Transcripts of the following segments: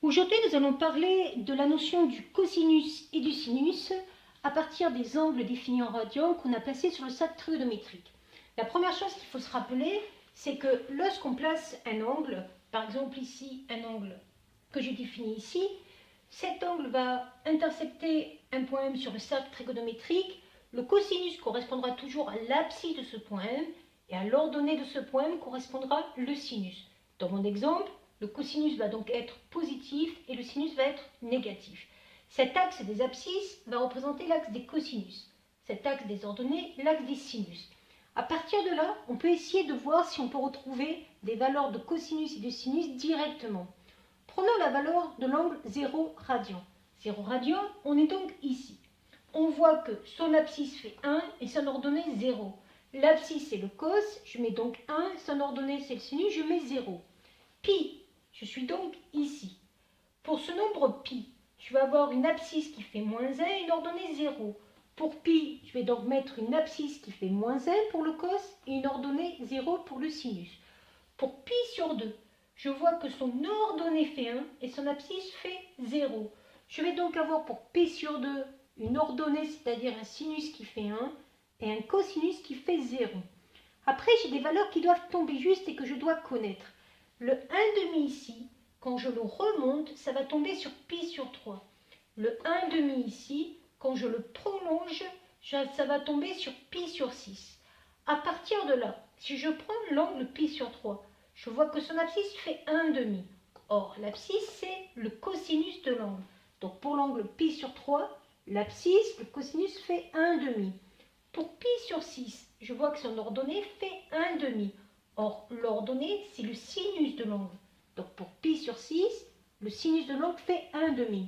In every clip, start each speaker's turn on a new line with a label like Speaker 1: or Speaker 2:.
Speaker 1: Aujourd'hui, nous allons parler de la notion du cosinus et du sinus à partir des angles définis en radians qu'on a placés sur le sac trigonométrique. La première chose qu'il faut se rappeler, c'est que lorsqu'on place un angle, par exemple ici, un angle que j'ai défini ici, cet angle va intercepter un point M sur le cercle trigonométrique. Le cosinus correspondra toujours à l'abscisse de ce point M et à l'ordonnée de ce point M correspondra le sinus. Dans mon exemple, le cosinus va donc être positif et le sinus va être négatif. Cet axe des abscisses va représenter l'axe des cosinus. Cet axe des ordonnées, l'axe des sinus. À partir de là, on peut essayer de voir si on peut retrouver des valeurs de cosinus et de sinus directement. Prenons la valeur de l'angle 0 radian. 0 radian, on est donc ici. On voit que son abscisse fait 1 et son ordonnée 0. L'abscisse c'est le cos, je mets donc 1, son ordonnée c'est le sinus, je mets 0. Pi, je suis donc ici. Pour ce nombre pi, je vais avoir une abscisse qui fait moins 1 et une ordonnée 0. Pour pi, je vais donc mettre une abscisse qui fait moins 1 pour le cos et une ordonnée 0 pour le sinus. Pour pi sur 2, je vois que son ordonnée fait 1 et son abscisse fait 0. Je vais donc avoir pour pi sur 2 une ordonnée, c'est-à-dire un sinus qui fait 1 et un cosinus qui fait 0. Après, j'ai des valeurs qui doivent tomber juste et que je dois connaître. Le 1,5 ici, quand je le remonte, ça va tomber sur pi sur 3. Le 1,5 ici, quand je le prolonge, ça va tomber sur pi sur 6. À partir de là, si je prends l'angle pi sur 3, je vois que son abscisse fait 1,5. Or, l'abscisse, c'est le cosinus de l'angle. Donc, pour l'angle pi sur 3, l'abscisse, le cosinus fait 1,5. Pour pi sur 6, je vois que son ordonnée fait 1,5. Or, l'ordonnée, c'est le sinus de l'angle. Donc, pour pi sur 6, le sinus de l'angle fait 1,5.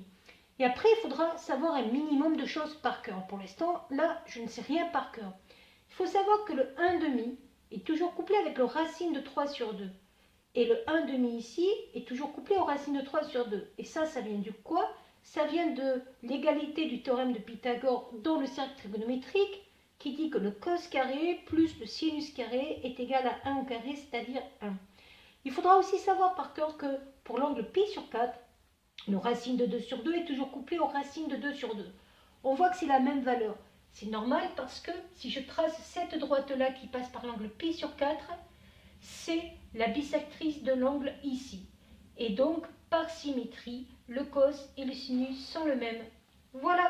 Speaker 1: Et après, il faudra savoir un minimum de choses par cœur. Pour l'instant, là, je ne sais rien par cœur. Il faut savoir que le 1,5 est toujours couplé avec le racine de 3 sur 2. Et le 1,5 ici est toujours couplé au racine de 3 sur 2. Et ça vient du quoi? Ça vient de l'égalité du théorème de Pythagore dans le cercle trigonométrique qui dit que le cos carré plus le sinus carré est égal à 1 au carré, c'est-à-dire 1. Il faudra aussi savoir par cœur que pour l'angle pi sur 4, le racine de 2 sur 2 est toujours couplé au racine de 2 sur 2. On voit que c'est la même valeur. C'est normal parce que si je trace cette droite-là qui passe par l'angle pi sur 4, c'est la bissectrice de l'angle ici. Et donc, par symétrie, le cos et le sinus sont le même. Voilà.